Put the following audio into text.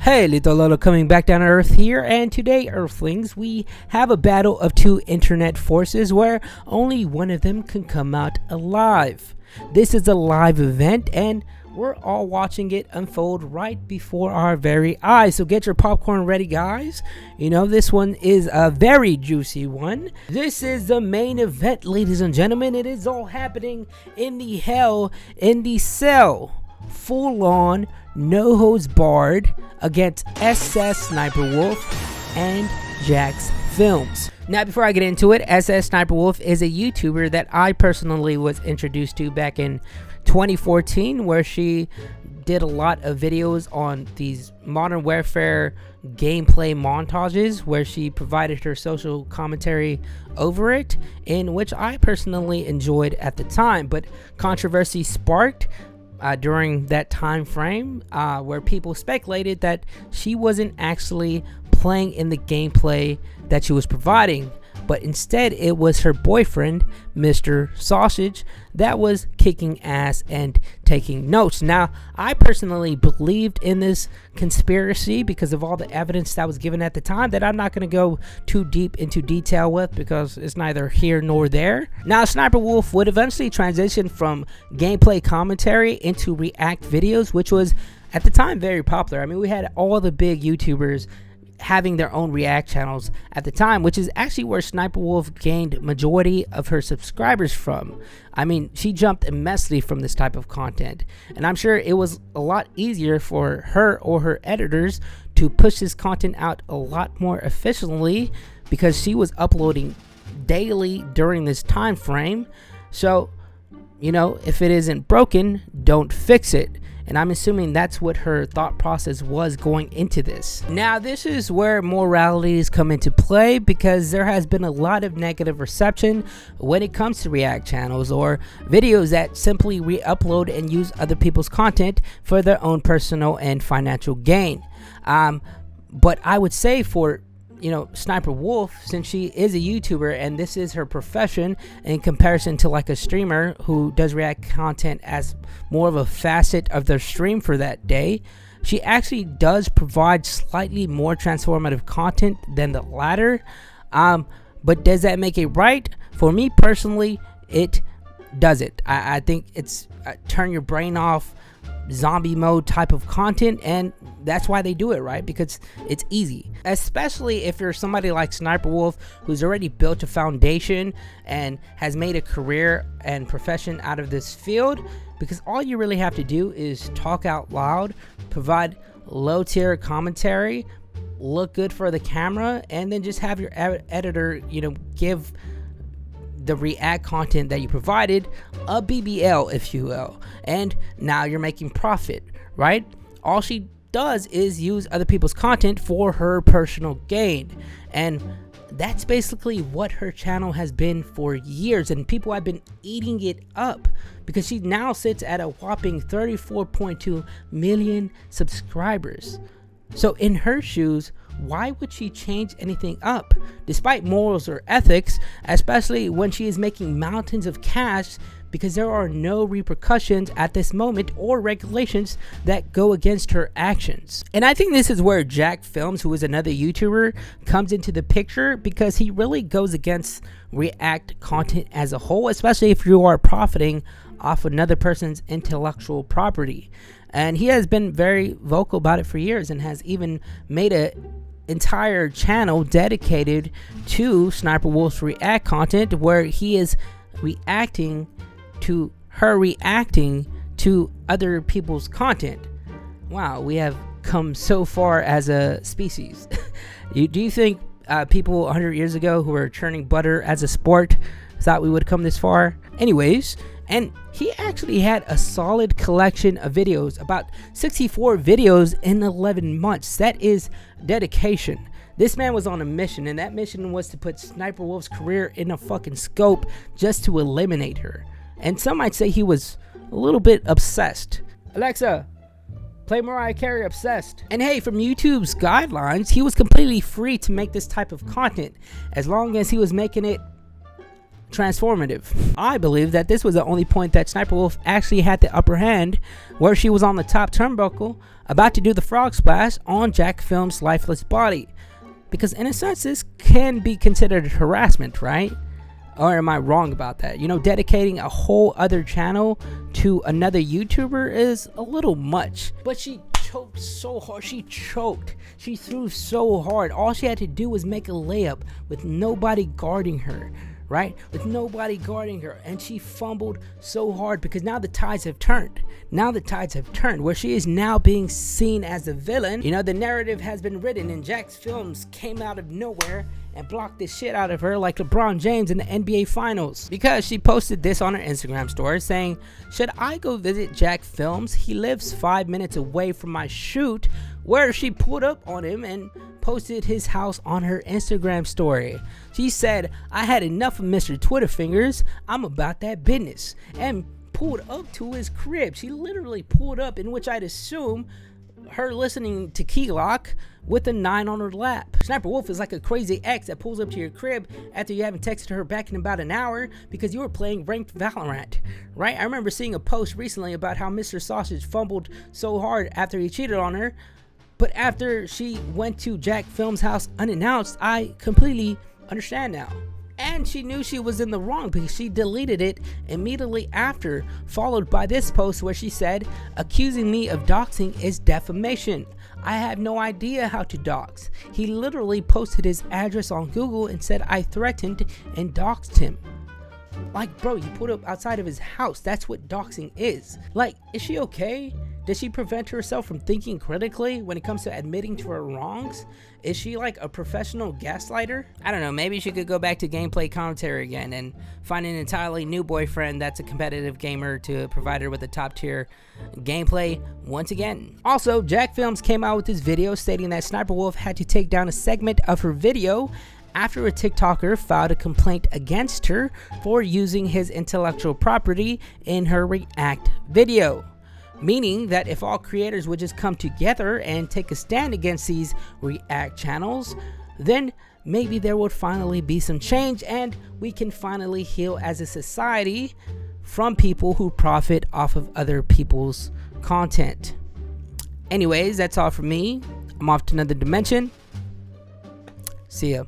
Hey, Little Lolo coming back down to Earth here, and today, Earthlings, we have a battle of two internet forces where only one of them can come out alive. This is a live event, and we're all watching it unfold right before our very eyes. So get your popcorn ready, guys. You know, this one is a very juicy one. This is the main event, ladies and gentlemen. It is all happening in the hell in the cell. Full on, no holds barred against Sssniperwolf and jacksfilms. Now, before I get into it, Sssniperwolf is a YouTuber that I personally was introduced to back in 2014, where she did a lot of videos on these Modern Warfare gameplay montages where she provided her social commentary over it, in which I personally enjoyed at the time, but controversy sparked during that time frame where people speculated that she wasn't actually playing in the gameplay that she was providing, but instead it was her boyfriend, Mr. Sausage, that was kicking ass and taking notes. Now, I personally believed in this conspiracy because of all the evidence that was given at the time that I'm not going to go too deep into detail with because it's neither here nor there. Now, Sniperwolf would eventually transition from gameplay commentary into react videos, which was at the time very popular. I mean, we had all the big YouTubers having their own react channels at the time, which is actually where Sniperwolf gained majority of her subscribers from. I mean, she jumped immensely from this type of content, and I'm sure it was a lot easier for her or her editors to push this content out a lot more efficiently because she was uploading daily during this time frame. So, you know, if it isn't broken, don't fix it. And I'm assuming that's what her thought process was going into this. Now, this is where moralities come into play because there has been a lot of negative reception when it comes to react channels or videos that simply re-upload and use other people's content for their own personal and financial gain. But I would say for Sniperwolf, since she is a YouTuber and this is her profession in comparison to like a streamer who does react content as more of a facet of their stream for that day, she actually does provide slightly more transformative content than the latter. But does that make it right? For me personally, it doesn't. I think it's turn your brain off, zombie mode type of content, and that's why they do it, right? Because it's easy, especially if you're somebody like Sniperwolf who's already built a foundation and has made a career and profession out of this field, because all you really have to do is talk out loud, provide low tier commentary, look good for the camera, and then just have your editor give the react content that you provided a BBL, if you will, and now you're making profit, right? All she does is use other people's content for her personal gain, and that's basically what her channel has been for years, and people have been eating it up because she now sits at a whopping 34.2 million subscribers. So in her shoes, why would she change anything up despite morals or ethics, especially when she is making mountains of cash, because there are no repercussions at this moment or regulations that go against her actions? And I think this is where jacksfilms, who is another YouTuber, comes into the picture, because he really goes against react content as a whole, especially if you are profiting off another person's intellectual property. And he has been very vocal about it for years and has even made a entire channel dedicated to Sniperwolf's react content, where he is reacting to her reacting to other people's content. Wow, we have come so far as a species. Do you think people 100 years ago who were churning butter as a sport thought we would come this far? Anyways, and he actually had a solid collection of videos, about 64 videos in 11 months. That is dedication. This man was on a mission, and that mission was to put Sniperwolf's career in a fucking scope just to eliminate her. And some might say he was a little bit obsessed. Alexa, play Mariah Carey Obsessed. And hey, from YouTube's guidelines, he was completely free to make this type of content as long as he was making it transformative. I believe that this was the only point that Sssniperwolf actually had the upper hand, where she was on the top turnbuckle about to do the frog splash on jacksfilms' lifeless body. Because in a sense, this can be considered harassment, right? Or am I wrong about that? You know, dedicating a whole other channel to another YouTuber is a little much. But she choked so hard. She choked. She threw so hard. All she had to do was make a layup with nobody guarding her, right? With nobody guarding her. And she fumbled so hard because now the tides have turned. Now the tides have turned where she is now being seen as a villain. You know, the narrative has been written and jacksfilms came out of nowhere and blocked the shit out of her like LeBron James in the NBA Finals, because she posted this on her Instagram story saying, "Should I go visit jacksfilms? He lives 5 minutes away from my shoot," where she pulled up on him and posted his house on her Instagram story. She said, "I had enough of Mr. Twitter Fingers. I'm about that business," and pulled up to his crib. She literally pulled up, in which I'd assume her listening to Key Lock with a 9 on her lap. Sssniperwolf is like a crazy ex that pulls up to your crib after you haven't texted her back in about an hour because you were playing ranked Valorant, right? I remember seeing a post recently about how Mr. Sausage fumbled so hard after he cheated on her, but after she went to jacksfilms' house unannounced, I completely understand now. And she knew she was in the wrong because she deleted it immediately after, followed by this post where she said, "Accusing me of doxing is defamation. I have no idea how to dox." He literally posted his address on Google and said I threatened and doxed him. Like, bro, you put up outside of his house. That's what doxing is. Like, is she okay? Does she prevent herself from thinking critically when it comes to admitting to her wrongs? Is she like a professional gaslighter? I don't know, maybe she could go back to gameplay commentary again and find an entirely new boyfriend that's a competitive gamer to provide her with a top tier gameplay once again. Also, jacksfilms came out with this video stating that Sssniperwolf had to take down a segment of her video after a TikToker filed a complaint against her for using his intellectual property in her React video. Meaning that if all creators would just come together and take a stand against these React channels, then maybe there would finally be some change and we can finally heal as a society from people who profit off of other people's content. Anyways, that's all from me. I'm off to another dimension. See ya.